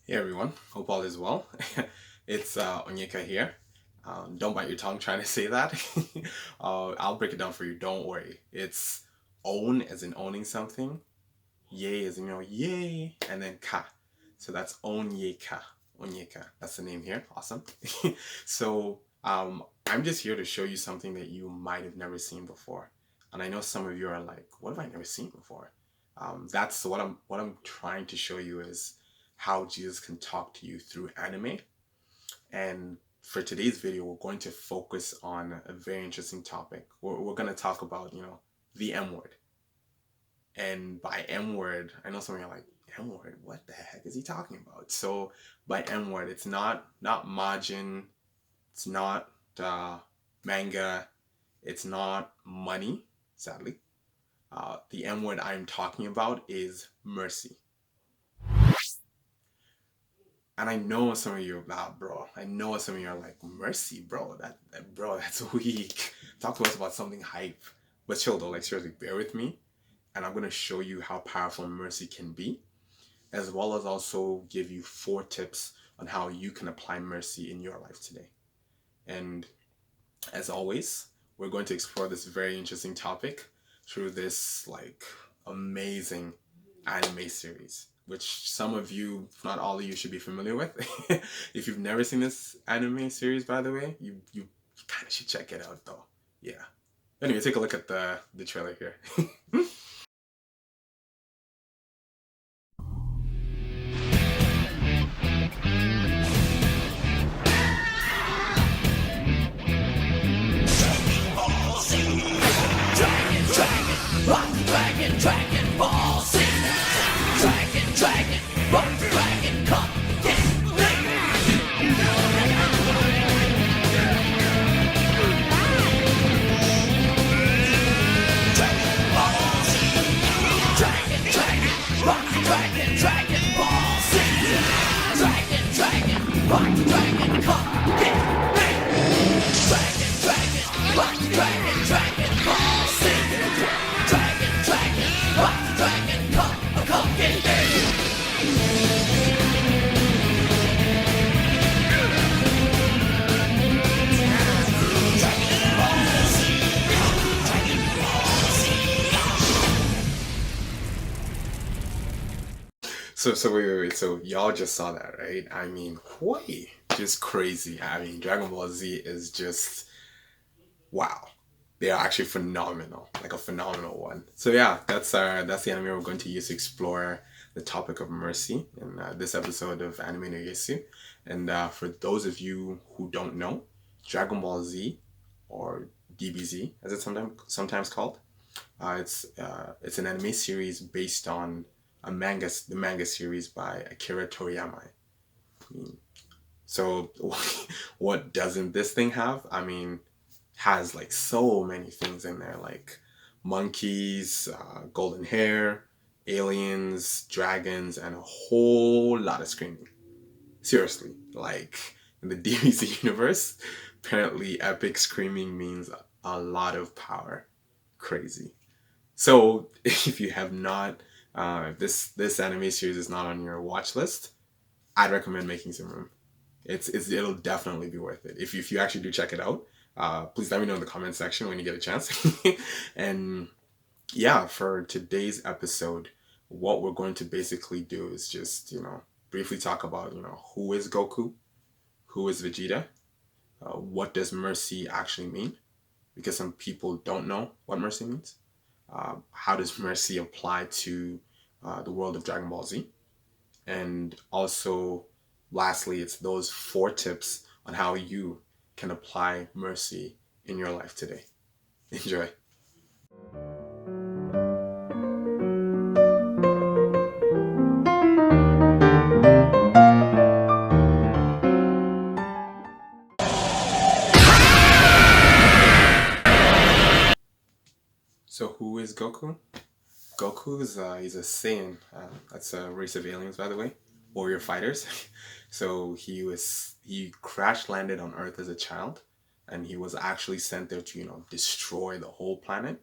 Hey everyone, hope all is well. It's Onyeka here. Don't bite your tongue trying to say that. I'll break it down for you, don't worry. It's own as in owning something, yay as in yay, and then ka. So that's onyeka, onyeka. That's the name here, awesome. I'm just here to show you something that you might have never seen before. And I know some of you are like, what have I never seen before? That's what I'm trying to show you is how Jesus can talk to you through anime. And for today's video, we're going to focus on a very interesting topic. We're going to talk about, the M word. And by M word, I know some of you are like, M word, what the heck is he talking about? So by M word, it's not Majin, it's not manga, it's not money, sadly. The M word I'm talking about is mercy. And I know some of you are bro. I know some of you are like, mercy, bro. Bro, that's weak. Talk to us about something hype. But chill though, like seriously, bear with me. And I'm gonna show you how powerful mercy can be, as well as also give you 4 tips on how you can apply mercy in your life today. And as always, we're going to explore this very interesting topic through this like amazing anime series, which some of you, if not all of you, should be familiar with. If you've never seen this anime series, by the way, you kind of should check it out though. Yeah. Anyway, take a look at the trailer here. Dragon Ball Z. Dragon, rock the dragon, come get Dragon Ball Z. Rock the Dragon Ball Z. Rock the dragon, come get rock the dragon Ball Z. Rock the dragon, come get Wait. So y'all just saw that, right? I mean, whoi, just crazy. I mean, Dragon Ball Z is just wow. They are actually phenomenal, like a phenomenal one. So yeah, that's the anime we're going to use to explore the topic of mercy in this episode of Anime no Iesu. And for those of you who don't know, Dragon Ball Z, or DBZ as it's sometimes called, it's an anime series based on the manga series by Akira Toriyama. I mean, so what doesn't this thing have? I mean, has like so many things in there, like monkeys, golden hair, aliens, dragons, and a whole lot of screaming. Seriously, like in the DBZ universe, apparently epic screaming means a lot of power. Crazy. So if you have not, if this anime series is not on your watch list, I'd recommend making some room. It'll definitely be worth it. If you actually do check it out, please let me know in the comment section when you get a chance. And yeah, for today's episode, what we're going to basically do is just briefly talk about who is Goku, who is Vegeta, what does mercy actually mean, because some people don't know what mercy means. How does mercy apply to the world of Dragon Ball Z? And also, lastly, it's those 4 tips on how you can apply mercy in your life today. Enjoy. So who is Goku? He's a Saiyan. That's a race of aliens, by the way, warrior fighters. So he crash landed on Earth as a child, and he was actually sent there to destroy the whole planet.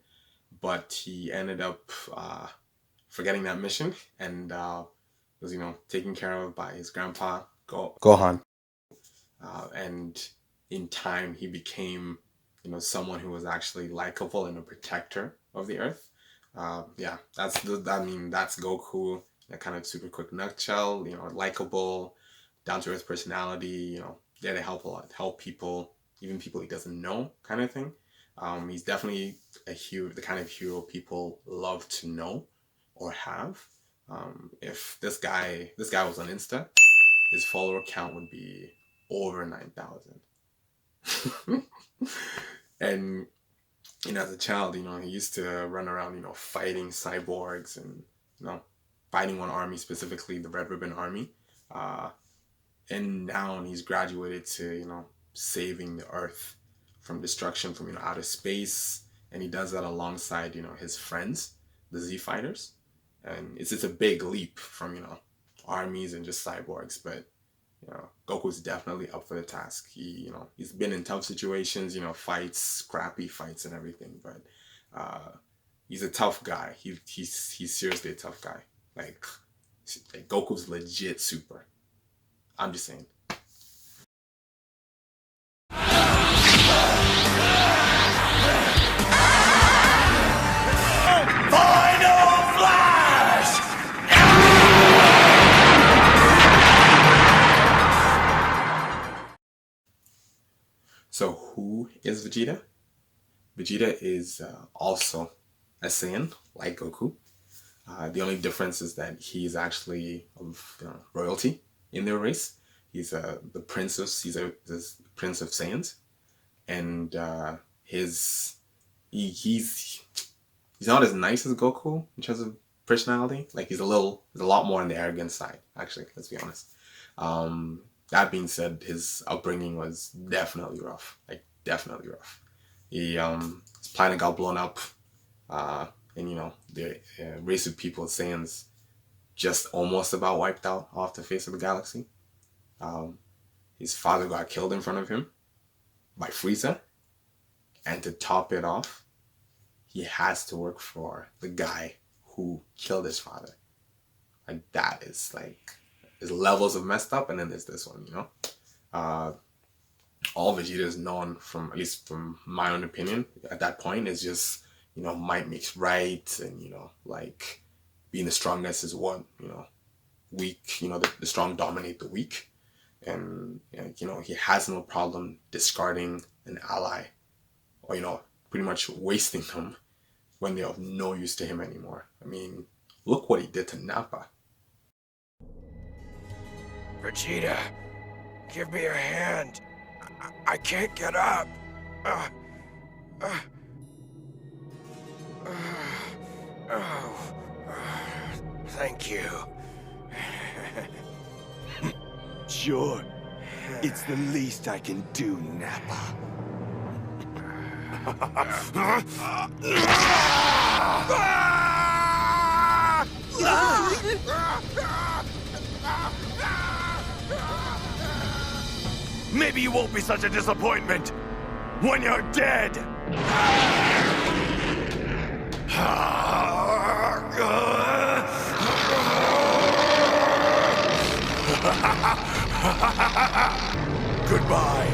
But he ended up forgetting that mission, and was, taken care of by his grandpa, Gohan. And in time, he became, someone who was actually likable and a protector of the Earth. Yeah, that's Goku. A kind of super quick nutshell. Likable, down to earth personality. There to help a lot, help people, even people he doesn't know, kind of thing. He's definitely a hero, the kind of hero people love to know or have. If this guy was on Insta, his follower count would be over 9,000. And as a child, he used to run around, fighting cyborgs and fighting one army, specifically the Red Ribbon Army. And now he's graduated to saving the Earth from destruction from outer space, and he does that alongside his friends, the Z Fighters. And it's a big leap from armies and just cyborgs, but Goku's definitely up for the task. He's been in tough situations, fights, scrappy fights and everything, but he's a tough guy. He's seriously a tough guy. Like Goku's legit super. I'm just saying. So who is Vegeta? Vegeta is also a Saiyan, like Goku. The only difference is that he's actually of royalty in their race. He's the princess. He's the prince of Saiyans, and he's not as nice as Goku in terms of personality. Like he's a lot more on the arrogant side. Actually, let's be honest. That being said, his upbringing was definitely rough. Like definitely rough. His planet got blown up, and the race of people, Saiyans, just almost about wiped out off the face of the galaxy. His father got killed in front of him by Frieza, and to top it off, he has to work for the guy who killed his father. Like that is like, there's levels of messed up, and then there's this one. All Vegeta is known, from at least from my own opinion at that point, is just might makes right, and like being the strongest is what weak. The strong dominate the weak, and he has no problem discarding an ally, or pretty much wasting them when they're of no use to him anymore. I mean, look what he did to Nappa. Vegeta, give me a hand. I can't get up. Thank you. Sure. It's the least I can do, Nappa. Maybe you won't be such a disappointment when you're dead. Goodbye.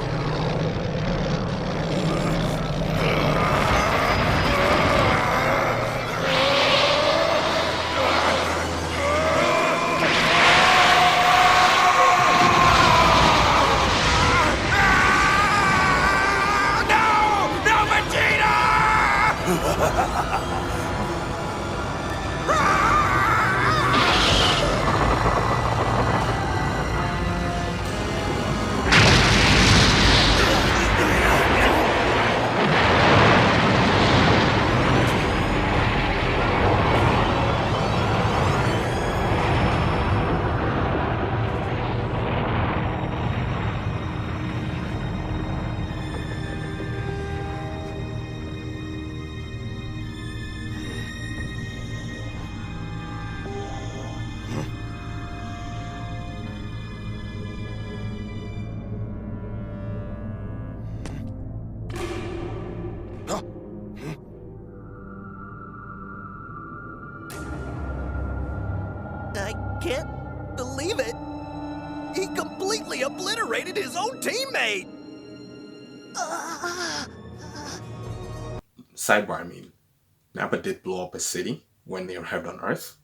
He completely obliterated his own teammate! Sidebar, I mean, Nappa did blow up a city when they arrived on Earth.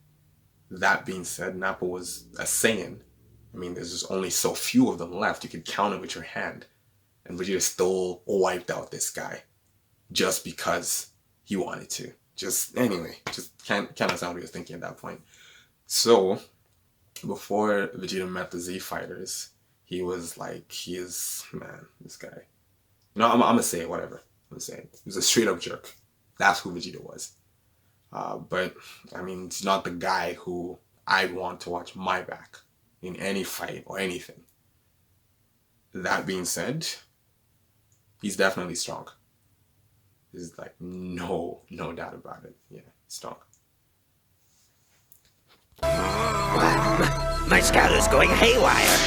That being said, Nappa was a Saiyan. I mean, there's just only so few of them left. You could count it with your hand. And Vegeta still wiped out this guy just because he wanted to. Just, anyway, just can't understand what he was thinking at that point. So, before Vegeta met the Z fighters, he was like, man, this guy. No, I'm gonna say it, whatever. I'm gonna say it. He was a straight up jerk. That's who Vegeta was. But, I mean, he's not the guy who I want to watch my back in any fight or anything. That being said, he's definitely strong. There's like no doubt about it. Yeah, strong. My scout is going haywire.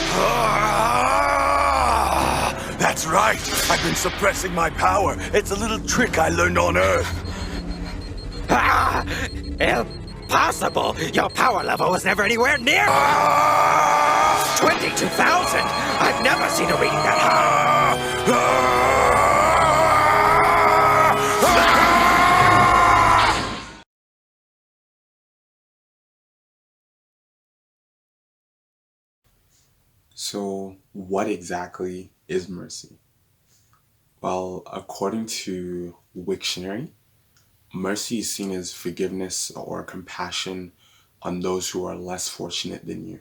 That's right. I've been suppressing my power. It's a little trick I learned on Earth. Impossible! Your power level was never anywhere near 22,000! I've never seen a reading that high! So, what exactly is mercy? Well, according to Wiktionary, mercy is seen as forgiveness or compassion on those who are less fortunate than you.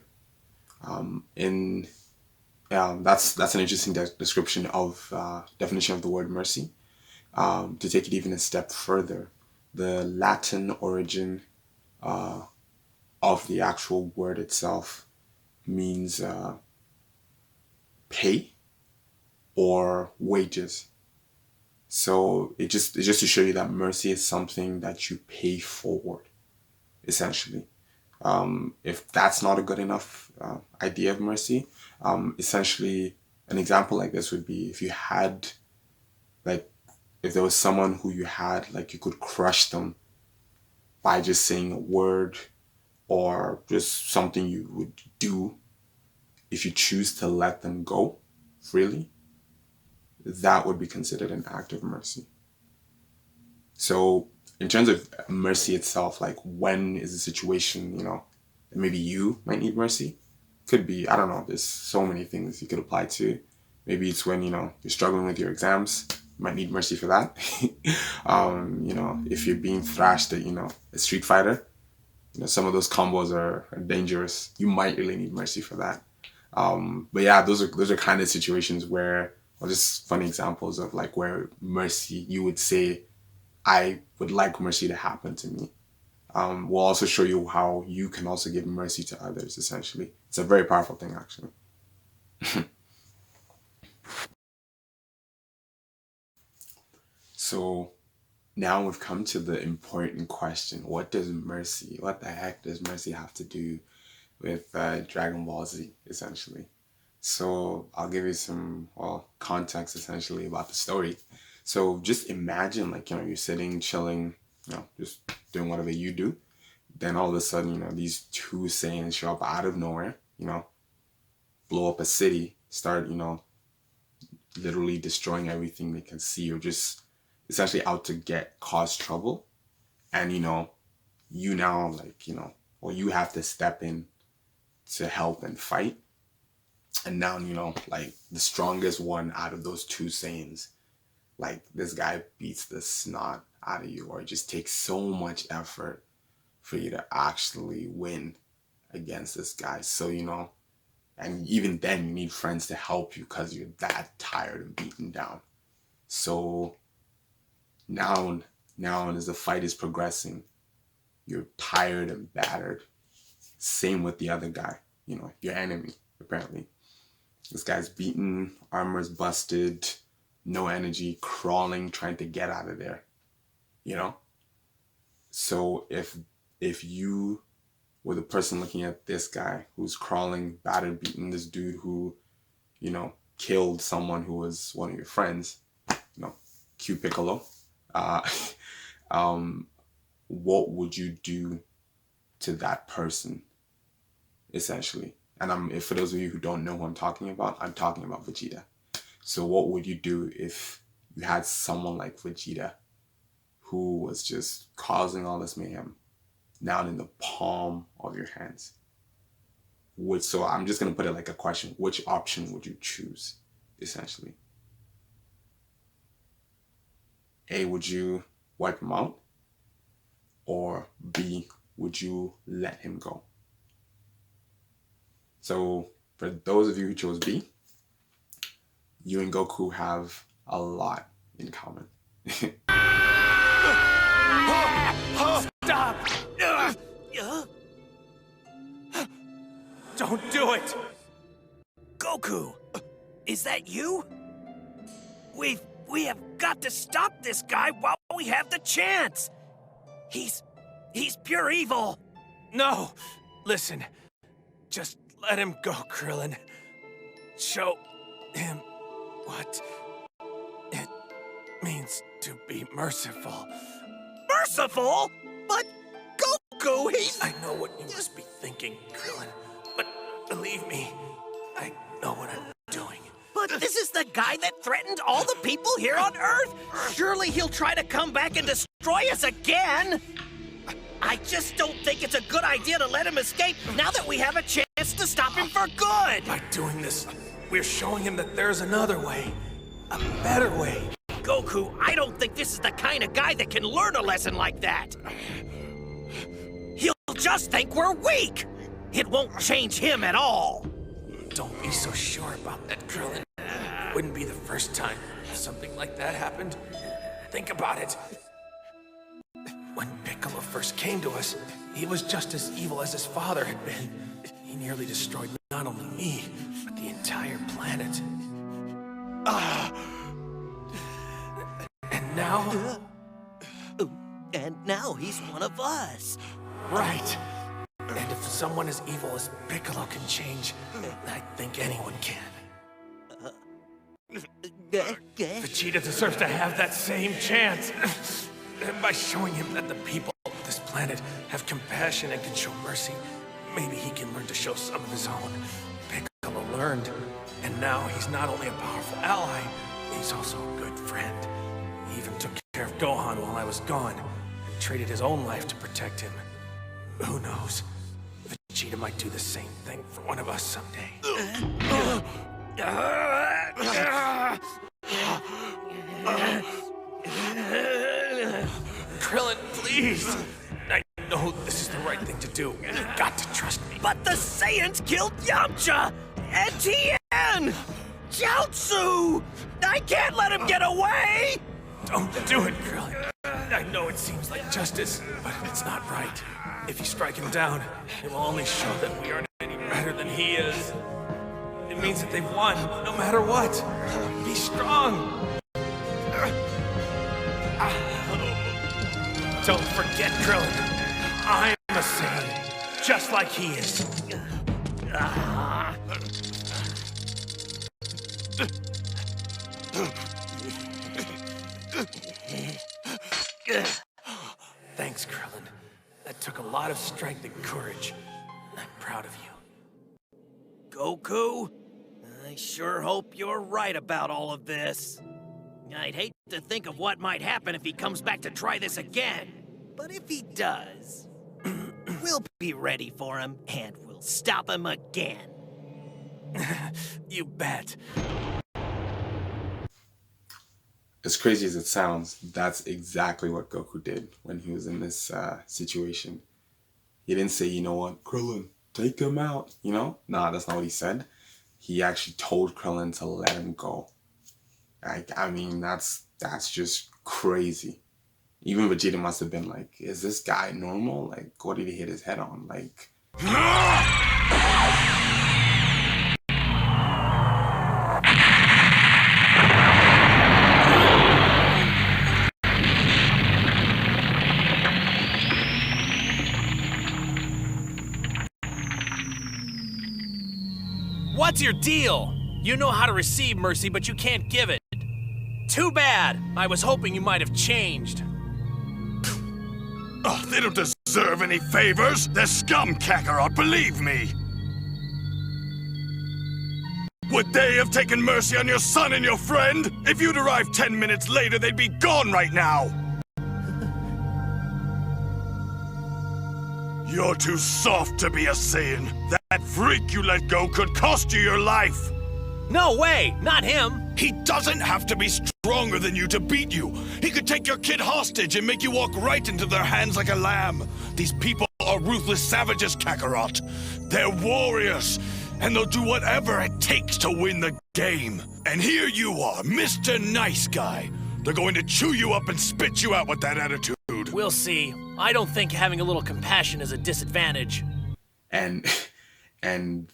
That's an interesting description of definition of the word mercy. To take it even a step further, the Latin origin of the actual word itself means pay or wages. So it's just to show you that mercy is something that you pay forward, essentially. If that's not a good enough idea of mercy, essentially an example like this would be if you had, like, if there was someone who you had, like, you could crush them by just saying a word or just something you would do. If you choose to let them go freely, that would be considered an act of mercy. So in terms of mercy itself, like, when is the situation, maybe you might need mercy? Could be, I don't know, there's so many things you could apply to. Maybe it's when, you're struggling with your exams, you might need mercy for that. If you're being thrashed at, a Street Fighter, some of those combos are dangerous. You might really need mercy for that. But yeah, those are kind of situations where, or just funny examples of like where mercy, you would say, I would like mercy to happen to me. We'll also show you how you can also give mercy to others, essentially. It's a very powerful thing, actually. So now we've come to the important question. What the heck does mercy have to do with Dragon Ball Z, essentially? So I'll give you some, context, essentially, about the story. So just imagine, like, you're sitting, chilling, just doing whatever you do. Then all of a sudden, these two Saiyans show up out of nowhere, blow up a city, start, literally destroying everything they can see, or just essentially out to cause trouble. And, you now, like, you have to step in to help and fight. And now, like, the strongest one out of those two Saiyans, like, this guy beats the snot out of you, or it just takes so much effort for you to actually win against this guy. So, and even then you need friends to help you because you're that tired and beaten down. So now as the fight is progressing, you're tired and battered. Same with the other guy, your enemy, apparently. This guy's beaten, armor's busted, no energy, crawling, trying to get out of there, So if you were the person looking at this guy who's crawling, battered, beaten, this dude who, killed someone who was one of your friends, Q Piccolo, what would you do to that person, essentially? And if for those of you who don't know who I'm talking about Vegeta. So what would you do if you had someone like Vegeta who was just causing all this mayhem now in the palm of your hands? So I'm just going to put it like a question. Which option would you choose, essentially? A, would you wipe him out? Or B, would you let him go? So for those of you who chose B, you and Goku have a lot in common. Stop! Don't do it! Goku, is that you? We have got to stop this guy while we have the chance. He's pure evil. No! Listen, just let him go, Krillin. Show him what it means to be merciful. Merciful? But Goku, he's... I know what you must be thinking, Krillin, but believe me, I know what I'm doing. But this is the guy that threatened all the people here on Earth. Surely he'll try to come back and destroy us again. I just don't think it's a good idea to let him escape now that we have a chance to stop him for good. By doing this, we're showing him that there's another way. A better way. Goku, I don't think this is the kind of guy that can learn a lesson like that. He'll just think we're weak. It won't change him at all. Don't be so sure about that, Krillin. It wouldn't be the first time something like that happened. Think about it. When Piccolo first came to us, he was just as evil as his father had been. He nearly destroyed not only me, but the entire planet. And now? And now he's one of us. Right. And if someone as evil as Piccolo can change, I think anyone can. Vegeta deserves to have that same chance. By showing him that the people of this planet have compassion and can show mercy, maybe he can learn to show some of his own. Piccolo learned, and now he's not only a powerful ally, he's also a good friend. He even took care of Gohan while I was gone, and traded his own life to protect him. Who knows? Vegeta might do the same thing for one of us someday. Krillin, please! I know this is the right thing to do. You've got to trust me. But the Saiyans killed Yamcha! And Tien! Jiaotsu! I can't let him get away! Don't do it, Krillin. I know it seems like justice, but it's not right. If you strike him down, it will only show that we aren't any better than he is. It means that they've won, no matter what. Be strong. Don't forget, Krillin. I'm a Saiyan, just like he is. Thanks, Krillin. That took a lot of strength and courage. I'm proud of you. Goku, I sure hope you're right about all of this. I'd hate to think of what might happen if he comes back to try this again. But if he does, we'll be ready for him and we'll stop him again. You bet. As crazy as it sounds, that's exactly what Goku did when he was in this situation. He didn't say, you know what, Krillin, take them out, you know? Nah, that's not what he said. He actually told Krillin to let him go. I mean, that's just crazy. Even Vegeta must have been like, is this guy normal? Like, what did he hit his head on? Like... What's your deal? You know how to receive mercy, but you can't give it. Too bad. I was hoping you might have changed. Oh, they don't deserve any favors. They're scum, Kakarot, believe me. would they have taken mercy on your son and your friend? If you'd arrived 10 minutes later, they'd be gone right now! You're too soft to be a Saiyan. That freak you let go could cost you your life! No way! Not him! He doesn't have to be stronger than you to beat you. He could take your kid hostage and make you walk right into their hands like a lamb. These people are ruthless savages, Kakarot. They're warriors, and they'll do whatever it takes to win the game. And here you are, Mr. Nice Guy. They're going to chew you up and spit you out with that attitude. We'll see. I don't think having a little compassion is a disadvantage. And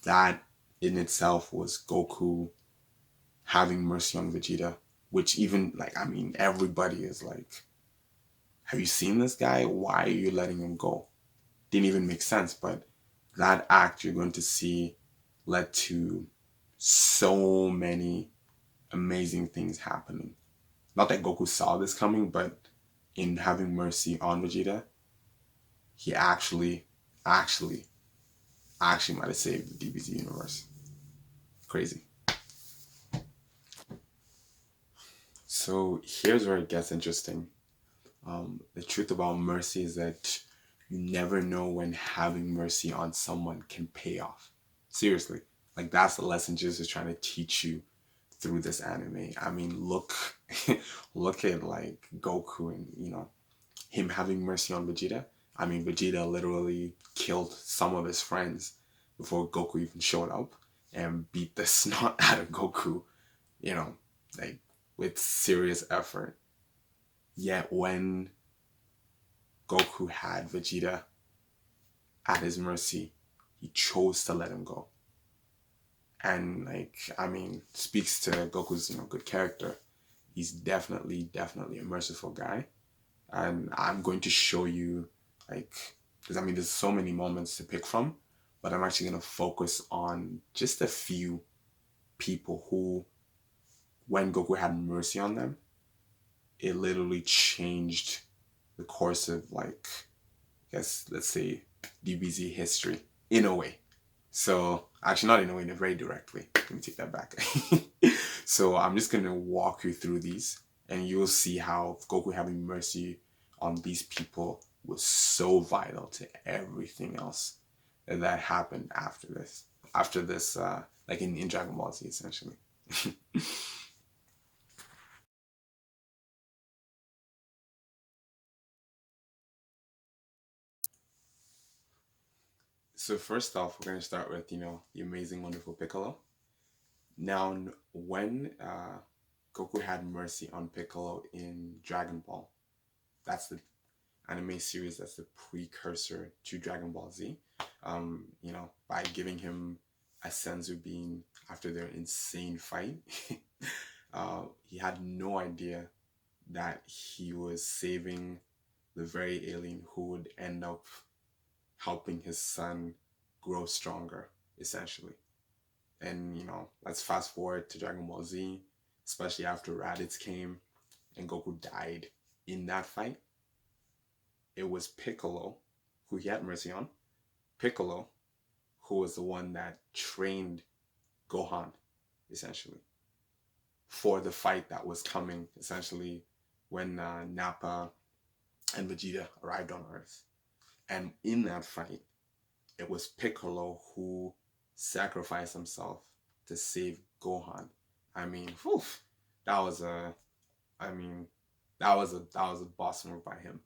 that in itself was Goku having mercy on Vegeta, which even, like, I mean, everybody is like, have you seen this guy? Why are you letting him go? Didn't even make sense, but that act you're going to see led to so many amazing things happening. Not that Goku saw this coming, but in having mercy on Vegeta, he actually might have saved the DBZ universe. Crazy. So here's where it gets interesting. The truth about mercy is that you never know when having mercy on someone can pay off. Seriously. Like, that's the lesson Jesus is trying to teach you through this anime. I mean, look at like Goku and, you know, him having mercy on Vegeta. I mean, Vegeta literally killed some of his friends before Goku even showed up and beat the snot out of Goku, you know, like, with serious effort. Yet when Goku had Vegeta at his mercy, he chose to let him go. And, like, I mean, speaks to Goku's, you know, good character. He's definitely a merciful guy. And I'm going to show you, like, because I mean, there's so many moments to pick from, but I'm actually going to focus on just a few people who, when Goku had mercy on them, it literally changed the course of, like, I guess, let's say, DBZ history in a way. So, actually not in a way, in a very directly. Let me take that back. So I'm just going to walk you through these, and you'll see how Goku having mercy on these people was so vital to everything else that happened after this. Like in Dragon Ball Z, essentially. So first off, we're going to start with, you know, the amazing, wonderful Piccolo. Now, when Goku had mercy on Piccolo in Dragon Ball, that's the anime series that's the precursor to Dragon Ball Z, you know, by giving him a senzu bean after their insane fight, he had no idea that he was saving the very alien who would end up helping his son grow stronger, essentially. And, you know, let's fast forward to Dragon Ball Z, especially after Raditz came and Goku died in that fight. It was Piccolo, who he had mercy on, Piccolo, who was the one that trained Gohan, essentially, for the fight that was coming, essentially, when Nappa and Vegeta arrived on Earth. And in that fight, it was Piccolo who sacrificed himself to save Gohan. I mean, whew, that was a boss move by him.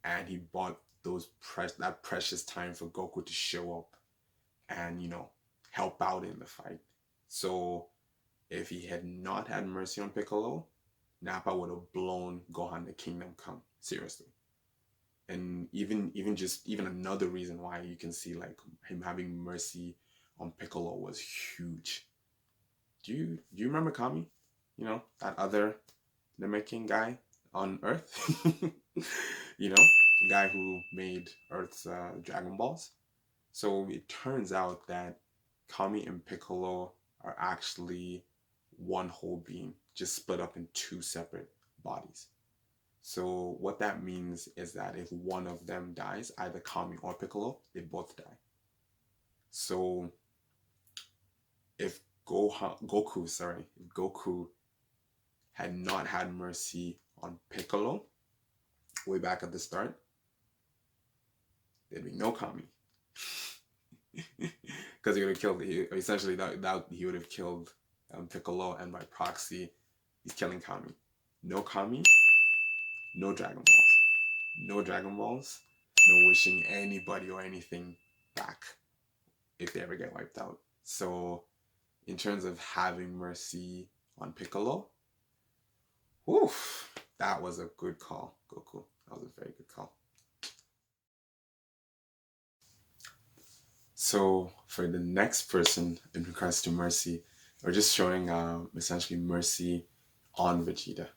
And he bought that precious time for Goku to show up and, you know, help out in the fight. So if he had not had mercy on Piccolo, Nappa would have blown Gohan to Kingdom Come. Seriously. And even another reason why you can see, like, him having mercy on Piccolo was huge. Do you remember Kami? You know, that other Namekian guy on Earth? You know, the guy who made Earth's Dragon Balls. So it turns out that Kami and Piccolo are actually one whole being, just split up in two separate bodies. So what that means is that if one of them dies, either Kami or Piccolo, they both die. So if Goku had not had mercy on Piccolo way back at the start, there'd be no Kami. Because he would have killed, essentially he would have killed Piccolo, and by proxy, he's killing Kami. No Kami, no Dragon Balls. No Dragon Balls, no wishing anybody or anything back if they ever get wiped out. So, in terms of having mercy on Piccolo, oof, that was a good call, Goku. That was a very good call. So, for the next person in regards to mercy, we're just showing essentially mercy on Vegeta.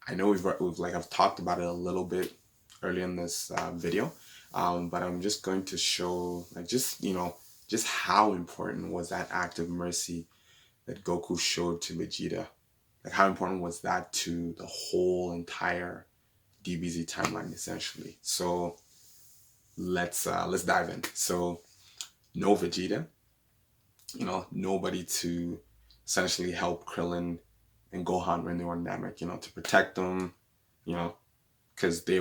I know we've like I've talked about it a little bit earlier in this video, but I'm just going to show like just how important was that act of mercy that Goku showed to Vegeta. Like how important was that to the whole entire DBZ timeline essentially. So let's dive in. So no Vegeta, nobody to essentially help Krillin and Gohan when they were in Namek, to protect them, because they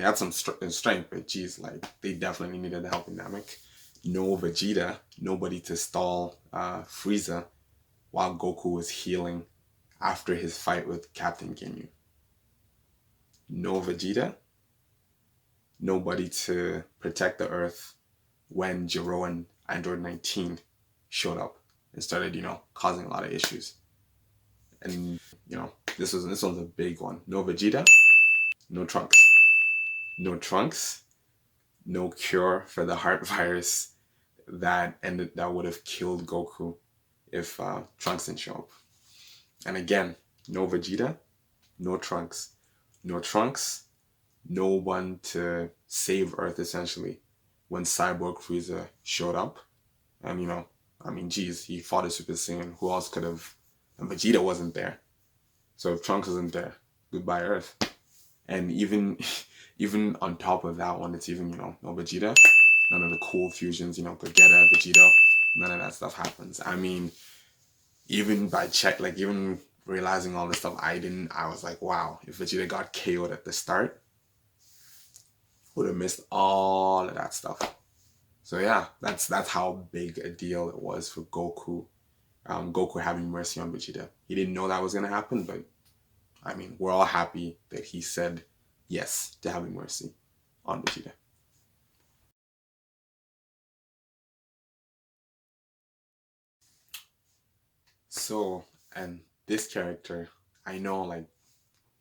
had some strength, but geez, like they definitely needed the help in Namek. No Vegeta, nobody to stall Frieza while Goku was healing after his fight with Captain Ginyu. No Vegeta, nobody to protect the Earth when Jiro and Android 19 showed up and started, causing a lot of issues. And, this one's a big one. No Vegeta, no Trunks. No Trunks, no cure for the heart virus that would have killed Goku if Trunks didn't show up. And again, no Vegeta, no Trunks. No Trunks, no one to save Earth essentially when Cyborg Frieza showed up. And geez, he fought a Super Saiyan. Who else could have? And Vegeta wasn't there. So if Trunks wasn't there, goodbye Earth. And even on top of that one, it's even, no Vegeta, none of the cool fusions, Gogeta, Vegito, none of that stuff happens. Even realizing all this stuff, I was like, wow, if Vegeta got KO'd at the start, would have missed all of that stuff. So yeah, that's how big a deal it was for Goku. Goku having mercy on Vegeta. He didn't know that was going to happen, but we're all happy that he said yes to having mercy on Vegeta. So, and this character, I know, like,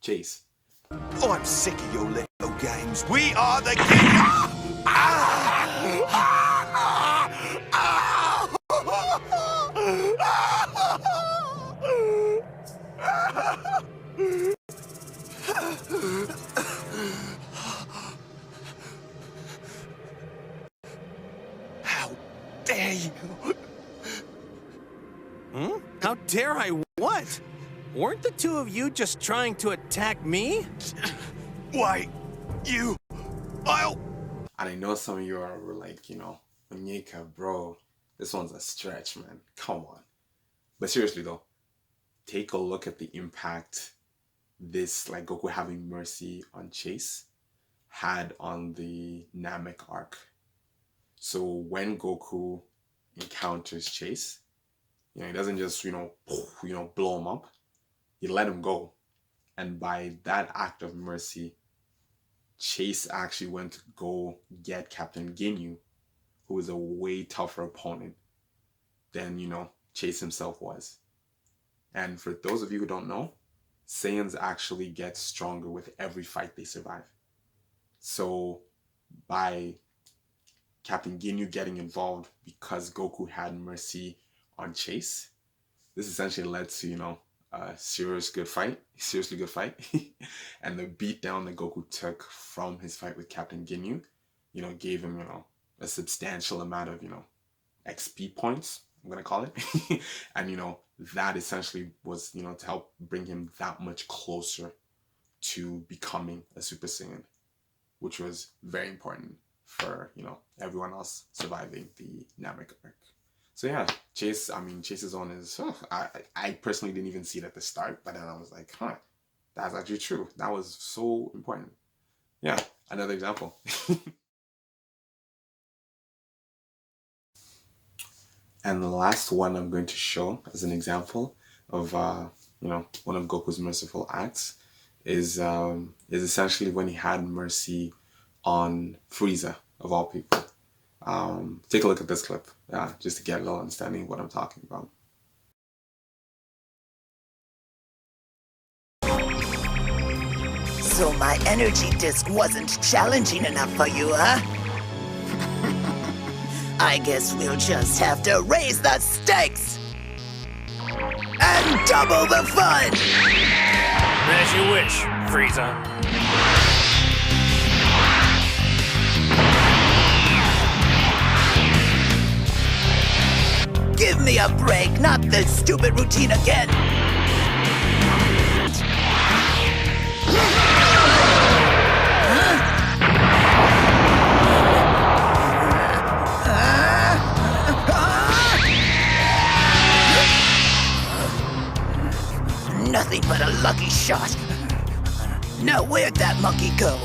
Chase. Oh, I'm sick of your little games. We are the king. How dare you? How dare I what? Weren't the two of you just trying to attack me? Why, I'll... And I know some of you are like, Onyeka, bro, this one's a stretch, man. Come on. But seriously though, take a look at the impact this, like Goku having mercy on Chase had on the Namek arc. So when Goku encounters Chase, he doesn't just, blow him up. He let him go. And by that act of mercy, Chase actually went to go get Captain Ginyu, who was a way tougher opponent than, Chase himself was. And for those of you who don't know, Saiyans actually get stronger with every fight they survive. So by Captain Ginyu getting involved because Goku had mercy on Chase, this essentially led to, a seriously good fight. And the beatdown that Goku took from his fight with Captain Ginyu, gave him, a substantial amount of, XP points, I'm going to call it. And, that essentially was, to help bring him that much closer to becoming a Super Saiyan, which was very important for, everyone else surviving the Namek arc. So yeah, Chase's on is. I personally didn't even see it at the start, but then I was like, huh, that's actually true. That was so important. Yeah, another example. And the last one I'm going to show as an example of one of Goku's merciful acts is essentially when he had mercy on Frieza of all people. Take a look at this clip, just to get a little understanding of what I'm talking about. So my energy disc wasn't challenging enough for you, huh? I guess we'll just have to raise the stakes and double the fun! As you wish, Frieza. Give me a break, not this stupid routine again! Nothing but a lucky shot. Now where'd that monkey go?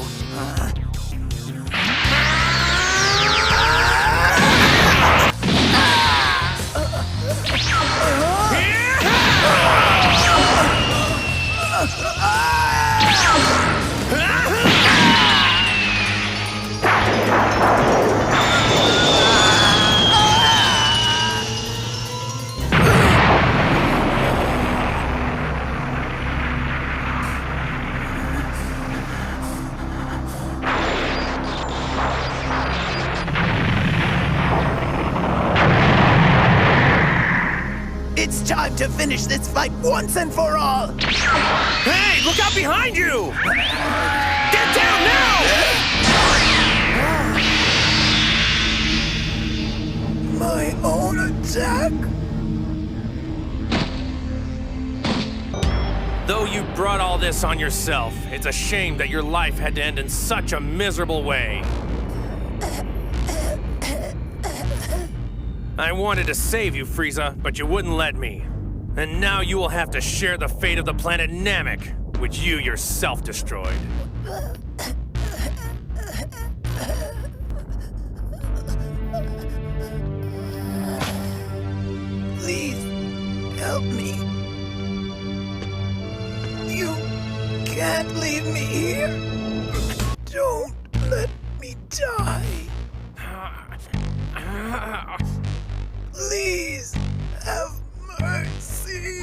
It's time to finish this fight once and for all! Hey, look out behind you! Get down now! My own attack? Though you brought all this on yourself, it's a shame that your life had to end in such a miserable way. I wanted to save you, Frieza, but you wouldn't let me. And now you will have to share the fate of the planet Namek, which you yourself destroyed. Please, help me. You can't leave me here. Don't let me die. Please, have mercy.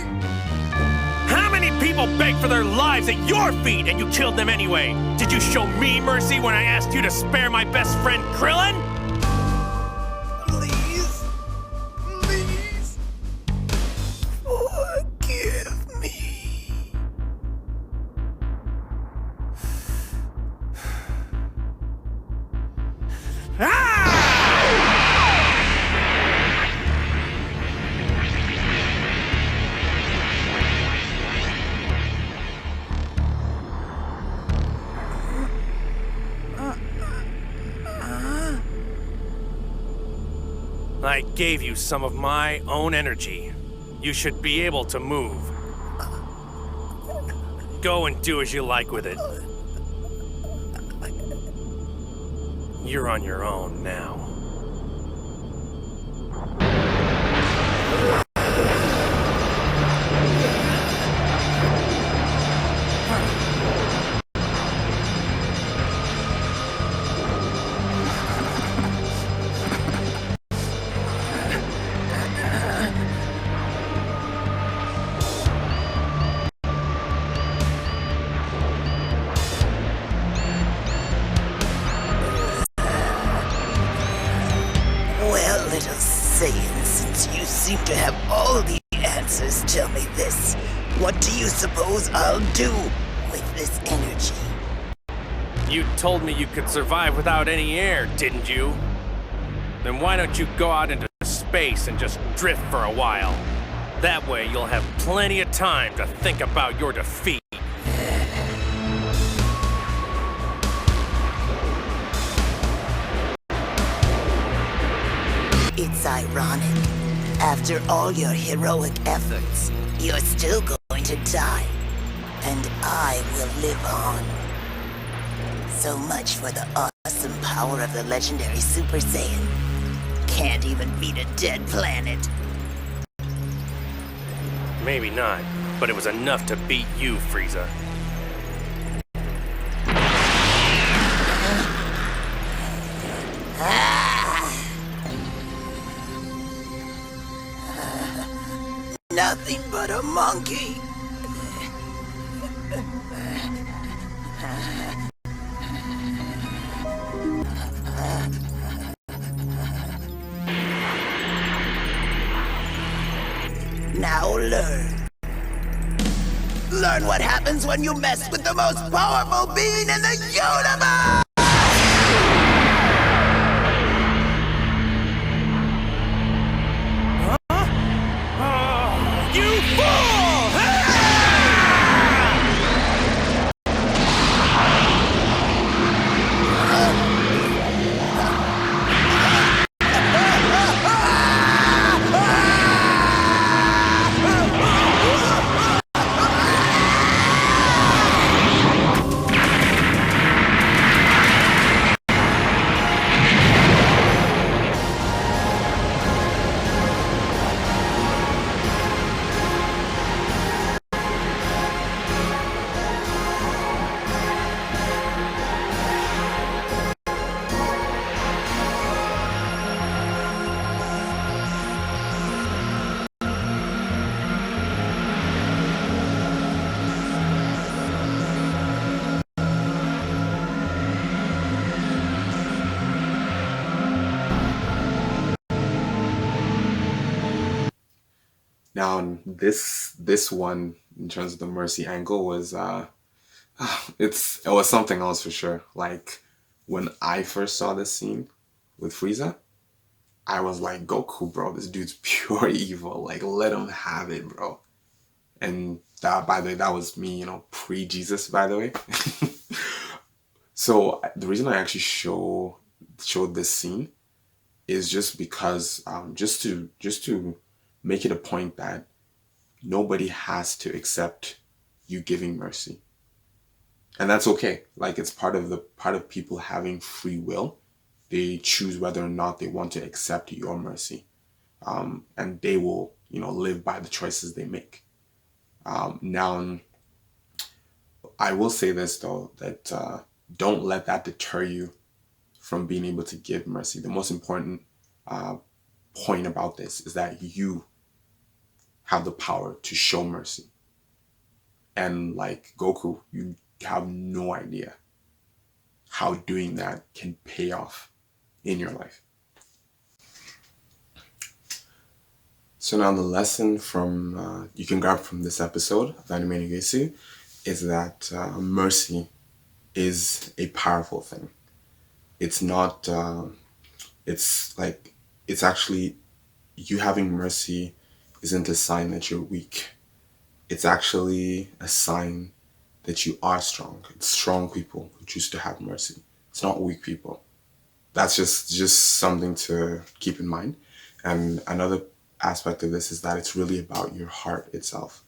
How many people begged for their lives at your feet and you killed them anyway? Did you show me mercy when I asked you to spare my best friend Krillin? Please, please, forgive me. I gave you some of my own energy. You should be able to move. Go and do as you like with it. You're on your own now. Well, little Saiyan, since you seem to have all the answers, tell me this. What do you suppose I'll do with this energy? You told me you could survive without any air, didn't you? Then why don't you go out into space and just drift for a while? That way you'll have plenty of time to think about your defeat. It's ironic. After all your heroic efforts, you're still going to die. And I will live on. So much for the awesome power of the legendary Super Saiyan. Can't even beat a dead planet. Maybe not, but it was enough to beat you, Frieza. Nothing but a monkey. Now learn. Learn what happens when you mess with the most powerful being in the universe! You fool! Now this one in terms of the mercy angle was it was something else for sure. Like when I first saw this scene with Frieza, I was like, Goku, bro, this dude's pure evil. Like let him have it, bro. And that, by the way, that was me, pre-Jesus, by the way. So the reason I actually showed this scene is just because just to make it a point that nobody has to accept you giving mercy. And that's okay. Like it's part of people having free will. They choose whether or not they want to accept your mercy. And they will, live by the choices they make. Now, I will say this though, that don't let that deter you from being able to give mercy. The most important point about this is that you have the power to show mercy. And like Goku, you have no idea how doing that can pay off in your life. So now the lesson from you can grab from this episode of Animating Iesu is that mercy is a powerful thing. It's not, it's actually, you having mercy isn't a sign that you're weak. It's actually a sign that you are strong. It's strong people who choose to have mercy. It's not weak people. That's just something to keep in mind. And another aspect of this is that it's really about your heart itself.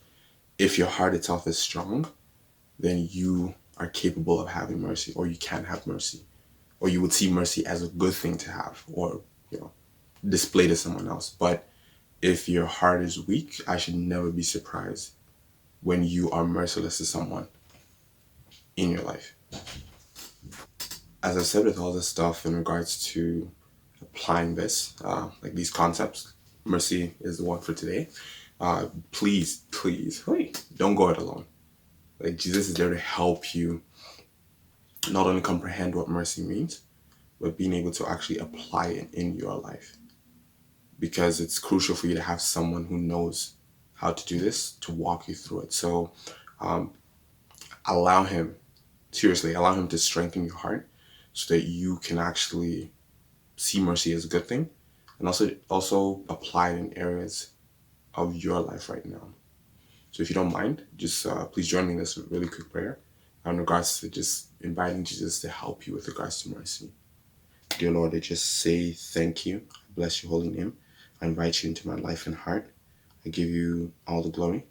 If your heart itself is strong, then you are capable of having mercy, or you can have mercy, or you would see mercy as a good thing to have, or display to someone else. But if your heart is weak, I should never be surprised when you are merciless to someone in your life. As I've said with all this stuff in regards to applying this, like these concepts, mercy is the one for today. Please, don't go it alone. Like Jesus is there to help you not only comprehend what mercy means, but being able to actually apply it in your life. Because it's crucial for you to have someone who knows how to do this, to walk you through it. So allow him to strengthen your heart so that you can actually see mercy as a good thing, and also apply it in areas of your life right now. So if you don't mind, just please join me in this really quick prayer in regards to just inviting Jesus to help you with regards to mercy. Dear Lord, I just say thank you. Bless your holy name I invite you into my life and heart. I give you all the glory.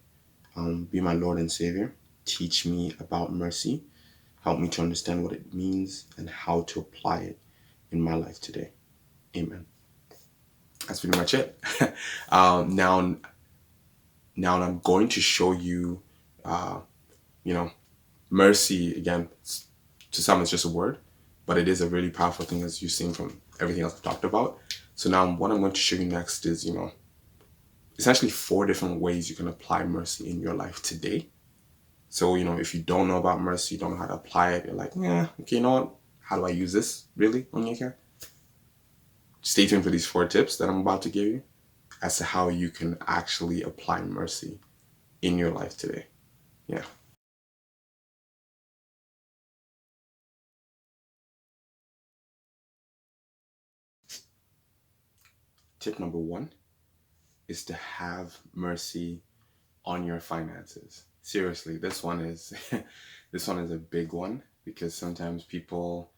Be my Lord and Savior. Teach me about mercy. Help me to understand what it means and how to apply it in my life today. Amen. That's pretty much it. Now I'm going to show you, you know, mercy again. To some, it's just a word, but it is a really powerful thing, as you've seen from everything else I've talked about. So now what I'm going to show you next is, essentially 4 different ways you can apply mercy in your life today. So, if you don't know about mercy, you don't know how to apply it, you're like, yeah, okay, you know what? How do I use this really on your care? Stay tuned for these 4 tips that I'm about to give you as to how you can actually apply mercy in your life today. Yeah. Tip number 1 is to have mercy on your finances. Seriously, this one is this one is a big one because sometimes people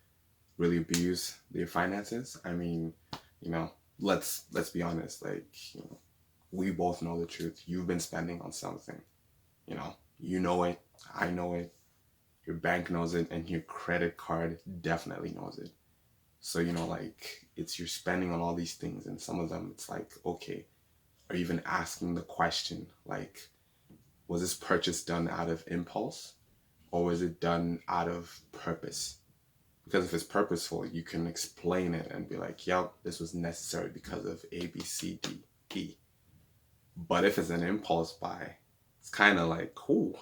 really abuse their finances. I mean, let's be honest, we both know the truth. You've been spending on something. You know it, I know it, your bank knows it, and your credit card definitely knows it. So, it's you're spending on all these things, and some of them it's like, okay, or even asking the question, like, was this purchase done out of impulse or was it done out of purpose? Because if it's purposeful, you can explain it and be like, yep, this was necessary because of A, B, C, D, E. But if it's an impulse buy, it's kind of like, ooh,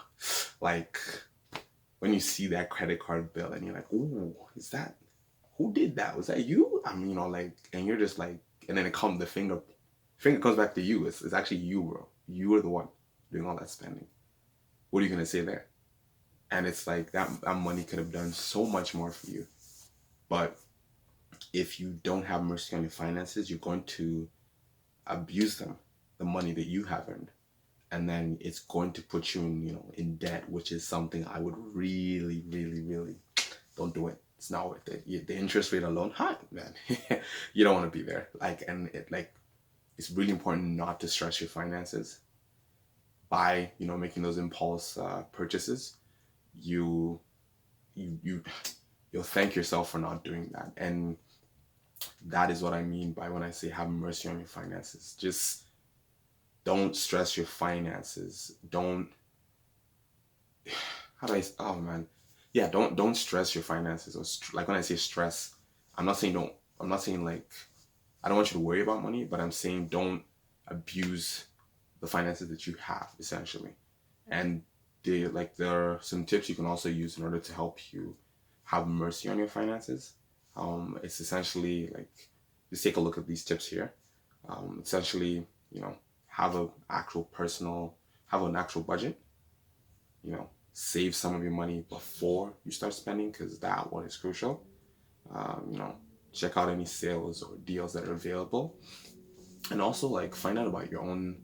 like when you see that credit card bill and you're like, ooh, who did that? Was that you? I mean, and you're just like, and then the finger comes back to you. It's actually you, bro. You were the one doing all that spending. What are you going to say there? And it's like that money could have done so much more for you. But if you don't have mercy on your finances, you're going to abuse them, the money that you have earned. And then it's going to put you in debt, which is something I would really, really, really don't do it. It's not worth it. The interest rate alone, man, you don't want to be there. It's really important not to stress your finances by, making those impulse purchases. You'll thank yourself for not doing that. And that is what I mean by when I say have mercy on your finances. Just don't stress your finances. Don't stress your finances. Or like when I say stress, I'm not saying like I don't want you to worry about money, but I'm saying don't abuse the finances that you have, essentially. And there are some tips you can also use in order to help you have mercy on your finances. It's essentially just take a look at these tips here. Essentially, have an actual budget. Save some of your money before you start spending, because that one is crucial. Check out any sales or deals that are available, and also find out about your own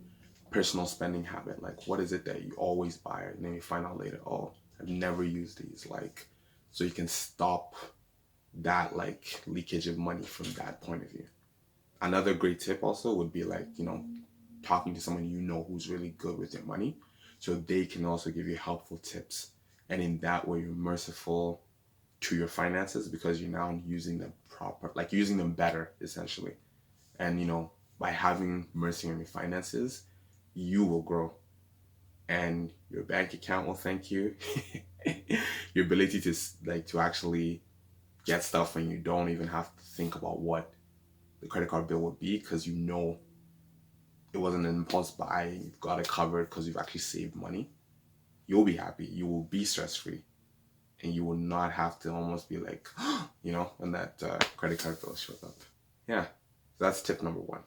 personal spending habit. Like, what is it that you always buy, and then you find out later, oh, I've never used these. So you can stop that leakage of money from that point of view. Another great tip also would be talking to someone who's really good with their money, so they can also give you helpful tips. And in that way, you're merciful to your finances because you're now using them using them better, essentially. And by having mercy on your finances, you will grow, and your bank account will thank you. Your ability to actually get stuff when you don't even have to think about what the credit card bill would be, because it wasn't an impulse buy. You've got it covered because you've actually saved money. You'll be happy. You will be stress-free, and you will not have to almost be like, when that credit card bill shows up. Yeah, so that's tip number 1.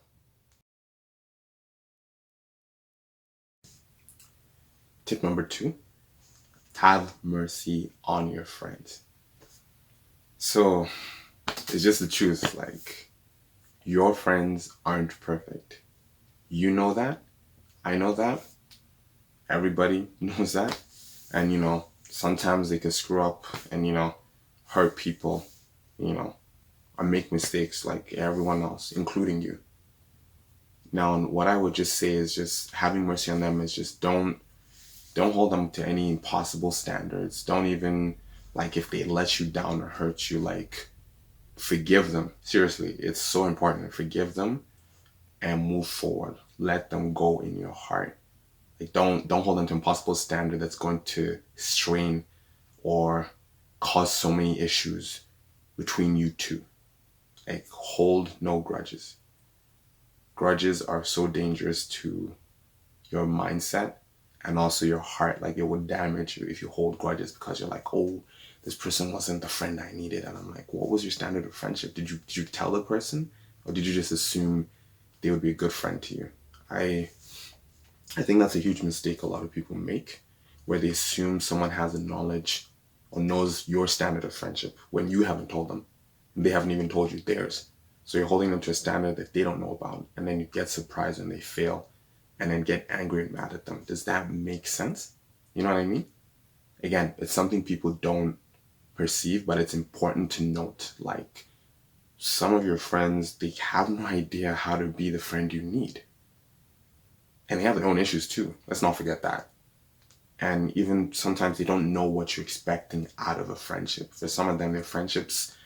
Tip number 2, have mercy on your friends. So it's just the truth. Your friends aren't perfect. You know that. I know that. Everybody knows that. And, sometimes they can screw up and, hurt people, or make mistakes like everyone else, including you. Now, what I would just say is just having mercy on them is just don't hold them to any impossible standards. Don't even, like, if they let you down or hurt you, like, forgive them. Seriously, it's so important. Forgive them and move forward. Let them go in your heart. Like, don't hold them to impossible standard that's going to strain or cause so many issues between you two. Like, hold no grudges. Grudges are so dangerous to your mindset and also your heart. Like, it would damage you if you hold grudges because you're like, oh, this person wasn't the friend I needed. And I'm like, what was your standard of friendship? Did you tell the person, or did you just assume they would be a good friend to you? I think that's a huge mistake a lot of people make, where they assume someone has the knowledge or knows your standard of friendship when you haven't told them. They haven't even told you theirs. So you're holding them to a standard that they don't know about, and then you get surprised when they fail and then get angry and mad at them. Does that make sense? You know what I mean? Again, it's something people don't perceive, but it's important to note. Like, some of your friends, they have no idea how to be the friend you need. And they have their own issues too. Let's not forget that. And even sometimes they don't know what you're expecting out of a friendship. For some of them, their friendships,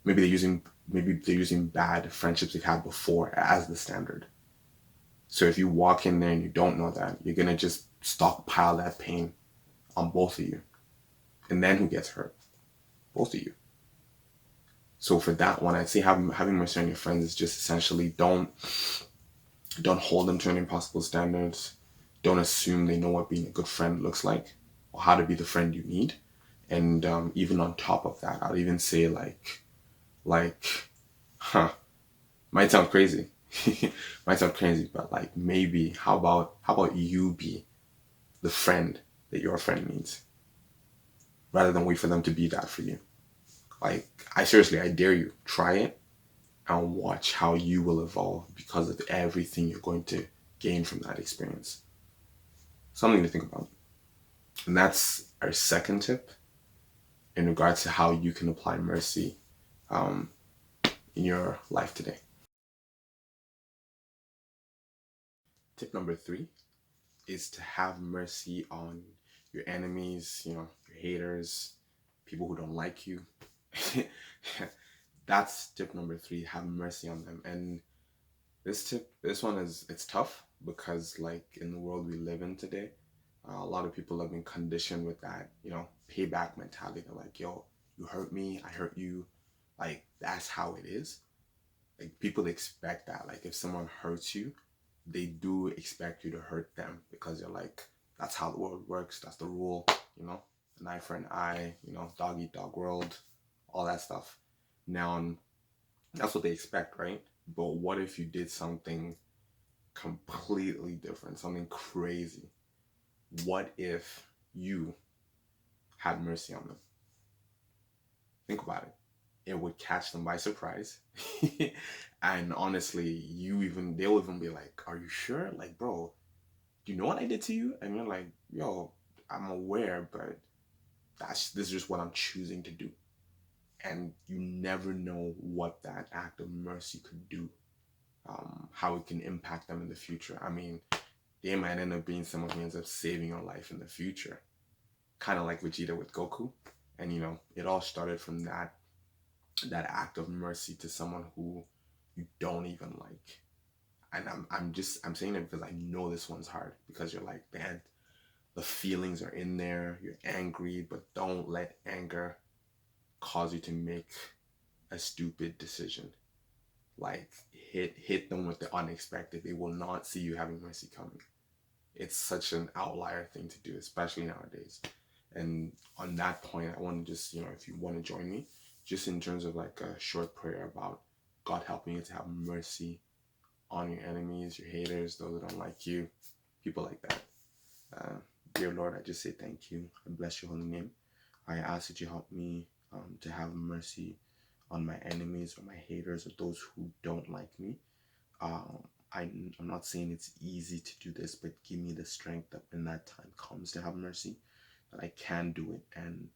maybe they're using bad friendships they've had before as the standard. So if you walk in there and you don't know that, you're gonna just stockpile that pain on both of you. And then who gets hurt? Both of you. So for that one, I'd say having mercy on your friends is just essentially don't hold them to any impossible standards. Don't assume they know what being a good friend looks like or how to be the friend you need. And even on top of that, I'll even say might sound crazy. Might sound crazy, but like, maybe how about you be the friend that your friend needs rather than wait for them to be that for you. Like, I dare you, try it and watch how you will evolve because of everything you're going to gain from that experience. Something to think about. And that's our second tip in regards to how you can apply mercy in your life today. Tip number 3 is to have mercy on your enemies, your haters, people who don't like you. That's tip number 3, have mercy on them. And this one it's tough because, like, in the world we live in today, a lot of people have been conditioned with that, payback mentality. They're like, yo, you hurt me, I hurt you. Like, that's how it is. Like, people expect that. Like, if someone hurts you, they do expect you to hurt them because you're like, that's how the world works. That's the rule, an eye for an eye, dog eat dog world, all that stuff. Now, that's what they expect, right? But what if you did something completely different, something crazy? What if you had mercy on them? Think about it. It would catch them by surprise. And honestly, they'll even be like, are you sure? Like, bro, do you know what I did to you? And you're like, yo, I'm aware, but this is just what I'm choosing to do. And you never know what that act of mercy could do, how it can impact them in the future. I mean, they might end up being someone who ends up saving your life in the future. Kind of like Vegeta with Goku. And, it all started from that act of mercy to someone who you don't even like. And I'm saying it because I know this one's hard, because you're like, man, the feelings are in there, you're angry, but don't let anger cause you to make a stupid decision. Like, hit them with the unexpected. They will not see you having mercy coming. It's such an outlier thing to do, especially nowadays. And on that point, I want to just, if you want to join me, just in terms of like a short prayer about God helping you to have mercy on your enemies, your haters, those that don't like you, people like that. Dear Lord, I just say thank you. I bless your holy name. I ask that you help me to have mercy on my enemies or my haters or those who don't like me. I'm not saying it's easy to do this, but give me the strength that when that time comes to have mercy, that I can do it and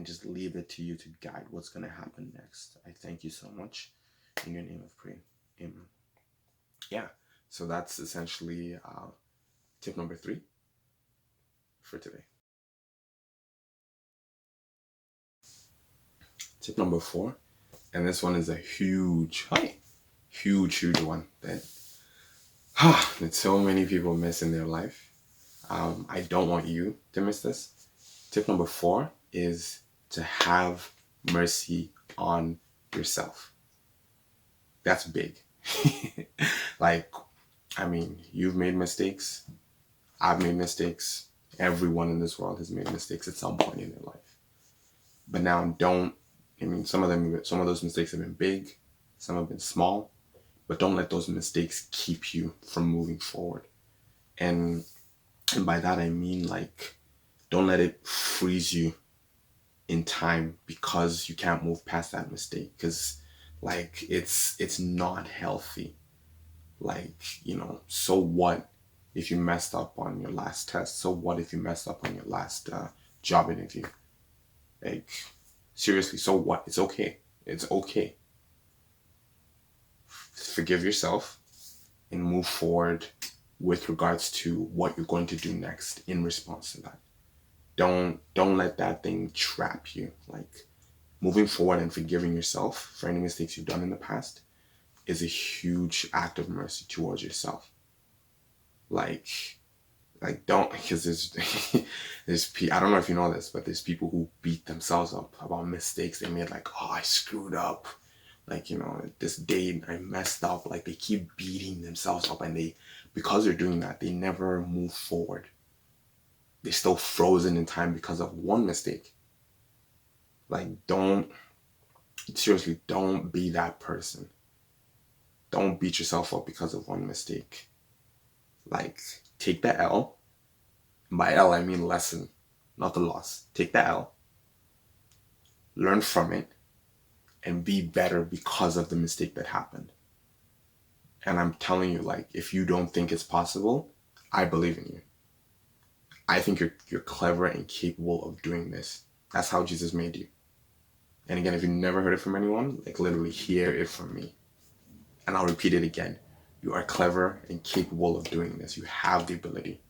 just leave it to you to guide what's going to happen next. I thank you so much. In your name I pray. Amen. Yeah. So that's essentially tip number 3 for today. Tip number 4, and this one is a huge one that so many people miss in their life. I don't want you to miss this. Tip number 4 is to have mercy on yourself. That's big. You've made mistakes. I've made mistakes. Everyone in this world has made mistakes at some point in their life. But now some of those mistakes have been big, some have been small, but don't let those mistakes keep you from moving forward. And by that I mean, don't let it freeze you in time because you can't move past that mistake, because it's not healthy. So what if you messed up on your last test? So what if you messed up on your last job interview? Seriously, so what? It's okay. It's okay. Forgive yourself and move forward with regards to what you're going to do next in response to that. Don't let that thing trap you. Moving forward and forgiving yourself for any mistakes you've done in the past is a huge act of mercy towards yourself. Don't, because there's I don't know if you know this, but there's people who beat themselves up about mistakes they made. I screwed up. This day I messed up. They keep beating themselves up, and because they're doing that, they never move forward. They're still frozen in time because of one mistake. Don't be that person. Don't beat yourself up because of one mistake. Take the L. By L, I mean lesson, not the loss. Take the L. Learn from it. And be better because of the mistake that happened. And I'm telling you, if you don't think it's possible, I believe in you. I think you're clever and capable of doing this. That's how Jesus made you. And again, if you never heard it from anyone, literally hear it from me. And I'll repeat it again. You are clever and capable of doing this. You have the ability.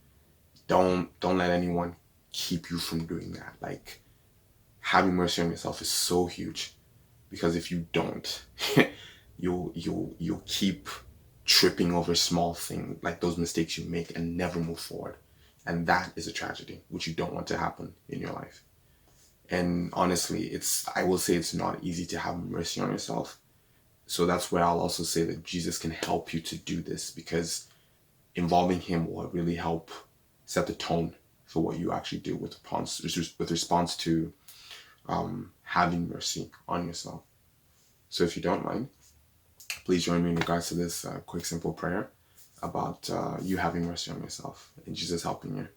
Don't let anyone keep you from doing that. Having mercy on yourself is so huge. Because if you don't, you'll keep tripping over small things, those mistakes you make, and never move forward. And that is a tragedy, which you don't want to happen in your life. And honestly, I will say it's not easy to have mercy on yourself. So that's where I'll also say that Jesus can help you to do this, because involving him will really help set the tone for what you actually do with response to having mercy on yourself. So if you don't mind, please join me in regards to this quick, simple prayer about you having mercy on yourself and Jesus helping you.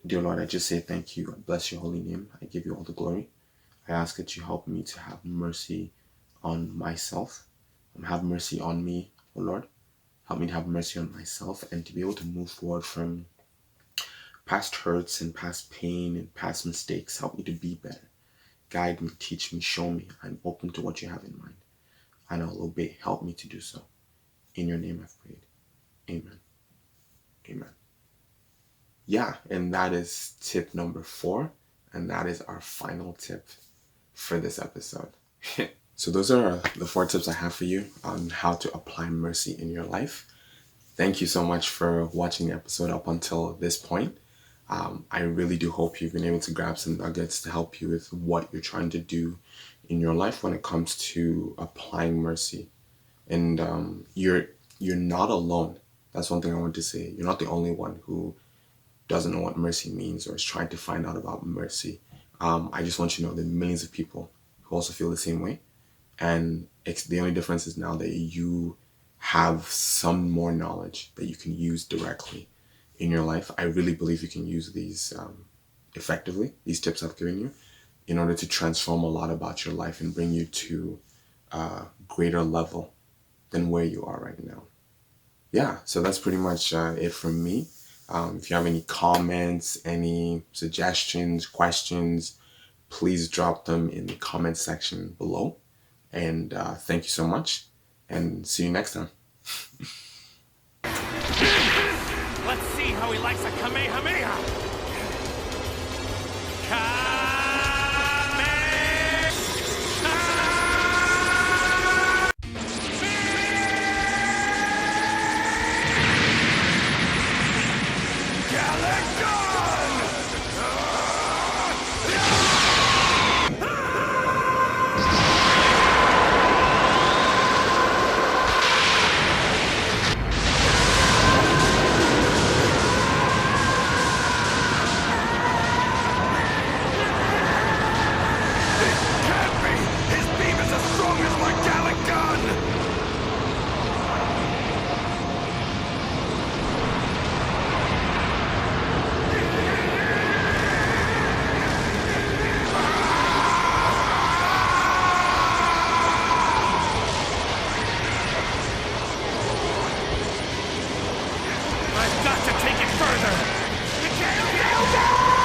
Dear Lord, I just say thank you. I bless your holy name. I give you all the glory. I ask that you help me to have mercy on myself. Have mercy on me, oh Lord. Help me to have mercy on myself and to be able to move forward from past hurts and past pain and past mistakes. Help me to be better. Guide me, teach me, show me. I'm open to what you have in mind. And I'll obey. Help me to do so. In your name I've prayed. Amen. Amen. Yeah, and that is tip number 4. And that is our final tip for this episode. So those are the 4 tips I have for you on how to apply mercy in your life. Thank you so much for watching the episode up until this point. I really do hope you've been able to grab some nuggets to help you with what you're trying to do in your life when it comes to applying mercy. And you're not alone. That's one thing I want to say. You're not the only one who doesn't know what mercy means or is trying to find out about mercy. I just want you to know there are millions of people who also feel the same way. And the only difference is now that you have some more knowledge that you can use directly in your life. I really believe you can use these effectively, these tips I've given you, in order to transform a lot about your life and bring you to a greater level than where you are right now. Yeah, so that's pretty much it from me. If you have any comments, any suggestions, questions, please drop them in the comment section below. And thank you so much, and see you next time. how he likes a Kamehameha! I've got to take it further! Okay, okay, okay!